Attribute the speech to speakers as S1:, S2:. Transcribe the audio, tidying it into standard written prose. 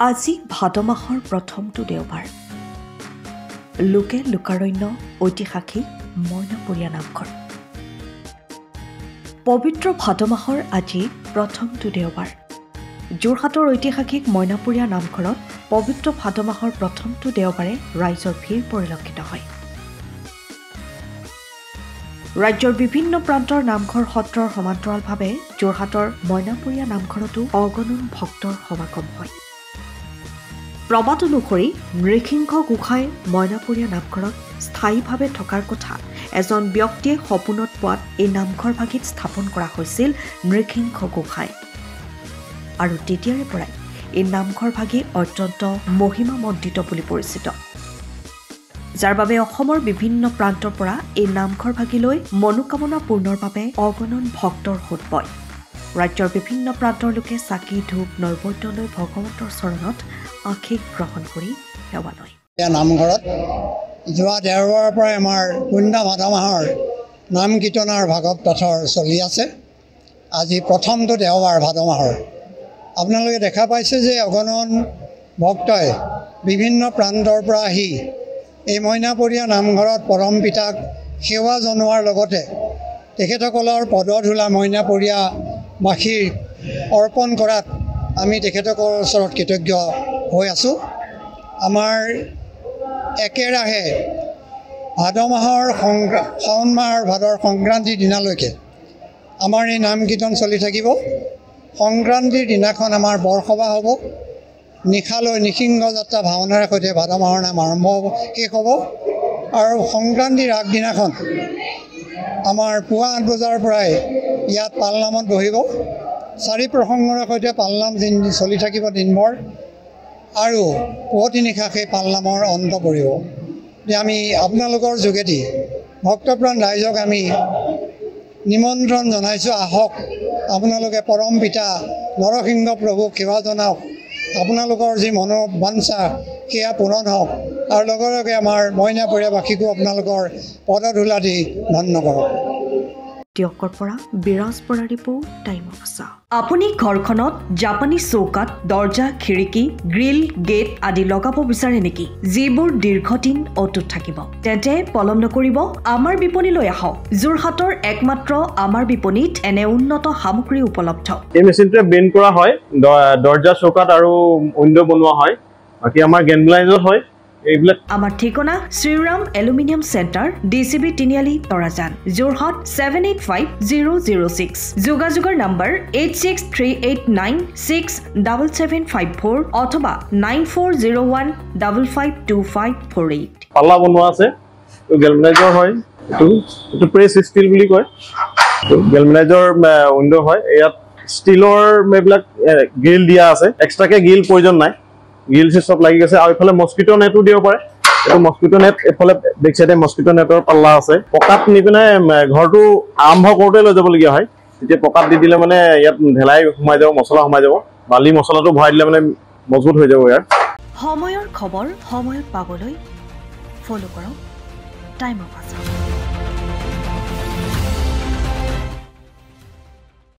S1: আজি ভাদ মাহৰ প্ৰথমটো দেওবাৰ লোকে লোকাৰণ্য ঐতিহাসিক মইনাপৰীয়া নামঘৰ পবিত্ৰ ভাদ মাহৰ আজি প্ৰথমটো দেওবাৰ যোৰহাটৰ ঐতিহাসিক মইনাপৰীয়া নামঘৰত পবিত্ৰ ভাদ মাহৰ প্ৰথমটো দেওবাৰে ৰাইজৰ ভিৰ পৰিলক্ষিত হয় ৰাজ্যৰ বিভিন্ন প্ৰান্তৰ নামঘৰ সত্ৰৰ সমান্তৰালভাৱে যোৰহাটৰ মইনাপৰীয়া নামঘৰতো অগণন ভক্তৰ সমাগম হয় প্ৰবাদ অনুসৰি নৃসিংহ গোসাঁই মইনাপৰীয়া নামঘৰত স্থায়ীভাৱে থকাৰ কথা এজন ব্যক্তিয়ে সপোনত পোৱাত এই নামঘৰ ভাগিত স্থাপন কৰা হৈছিল নৃসিংহ গোসাঁই আৰু তেতিয়াৰে পৰাই এই নামঘৰ ভাগি অত্যন্ত মহিমামণ্ডিত বুলি পৰিচিত যাৰ বাবে অসমৰ বিভিন্ন প্ৰান্তৰ পৰা এই নামঘৰ ভাগিলৈ মনোকামনা পূৰ্ণৰ বাবে অগণন ভক্তৰ সোঁত বয় ৰাজ্যৰ বিভিন্ন প্ৰান্তৰ লোকে চাকি ধূপ নৈবেদ্য লৈ ভগৱন্তৰ চৰণত আশীষ গ্ৰহণ কৰি সেৱা লয়
S2: নামঘৰত যোৱা দেওবাৰৰ পৰাই আমাৰ পূৰ্ণ ভাদ মাহৰ নাম কীৰ্তনৰ ভাগৱত পাঠৰ চলি আছে আজি প্ৰথমটো দেওবাৰ ভাদ মাহৰ আপোনালোকে দেখা পাইছে যে অগণন ভক্তই বিভিন্ন প্ৰান্তৰ পৰা আহি এই মইনাপৰীয়া নামঘৰত পৰম পিতাক সেৱা জনোৱাৰ লগতে তেখেতসকলৰ পদধূলা মইনাপৰীয়া বাসীৰ অৰ্পণ কৰাত আমি তেখেতসকলৰ ওচৰত কৃতজ্ঞ হৈ আছোঁ আমাৰ একেৰাহে ভাদ মাহৰ শাওণ মাহৰ ভাদৰ সংক্ৰান্তিৰ দিনালৈকে আমাৰ এই নাম কীৰ্তন চলি থাকিব সংক্ৰান্তিৰ দিনাখন আমাৰ বৰসভা হ'ব নিশালৈ নৃসিংহ যাত্ৰা ভাওনাৰ সৈতে ভাদ মাহৰ নাম আৰম্ভ হ'ব শেষ হ'ব আৰু সংক্ৰান্তিৰ আগদিনাখন আমাৰ পুৱা ৮ বজাৰ পৰাই ইয়াত পালনামত বহিব চাৰি প্ৰসংগৰ সৈতে পালনাম চলি থাকিব দিনভৰ আৰু পুৱতি নিশা সেই পালনামৰ অন্ত পৰিব যে আমি আপোনালোকৰ যোগেদি ভক্তপ্ৰাণ ৰাইজক আমি নিমন্ত্ৰণ জনাইছোঁ আহক আপোনালোকে পৰম পিতা নৰসিংহ প্ৰভুক সেৱা জনাওক আপোনালোকৰ যি মনোবাঞ্ছা সেয়া পূৰণ হওক আৰু লগে লগে আমাৰ মইনাপৰীয়াবাসীকো আপোনালোকৰ পদধূলা দি ধন্য কৰক
S1: টিয়কৰ পৰা বিৰাজ পৰা ৰিপৰ্ট টাইম অফ আছা আপুনি ঘৰখনত জাপানী চৌকাত দৰ্জা খিৰিকী গ্ৰিল গেট আদি লগাব বিচাৰে নেকি যিবোৰ দীৰ্ঘদিন অটুট থাকিব তেন্তে পলম নকৰিব আমাৰ বিপণীলৈ আহক যোৰহাটৰ একমাত্ৰ আমাৰ বিপণীত এনে উন্নত সামগ্ৰী উপলব্ধ
S3: এই মেচিনটোৱে বেণ্ড কৰা হয় দৰ্জা চৌকাত আৰু উইণ্ডো বনোৱা হয় বাকি আমাৰ গেনব্লাইজত হয় এইবিলাক
S1: আমাৰ ঠিকনা শ্ৰীৰাম এলুমিনিয়াম চেণ্টাৰ ডিচিবি তিনিআলি তৰাজান যোৰহাট 785006 যোগাযোগৰ নম্বৰ 8638967754 অথবা 9401552548
S3: পাল্লা বনোৱা আছে তো গেলভেনাইজৰ হয় এইটো প্ৰেছ ষ্টিল বুলি কয় তো গেলভেনাইজৰ উইণ্ডো হয় ইয়াত ষ্টিলৰ এইবিলাক গ্ৰিল দিয়া আছে এক্সট্ৰাকে গ্ৰিল প্ৰয়োজন নাই গ্ৰিল সব লাগি গৈছে আৰু ইফালে মস্কিটো নেটো দিব পাৰে এইটো মস্কিটো নেট এফালে বেক সাইডে মস্কিটো নেটৰ পাল্লা আছে পকাত নি পিনে ঘৰটো আৰম্ভ কৰোঁতে লৈ যাবলগীয়া হয় তেতিয়া পকাত দি দিলে মানে ইয়াত ঢেলাই সোমাই যাব মছলা সোমাই যাব বালি মছলাটো ভৰাই দিলে মানে মজবুত হৈ যাব ইয়াৰ
S1: সময়ৰ খবৰ সময়ত পাবলৈ ফলো কৰক টাইম অফ আছা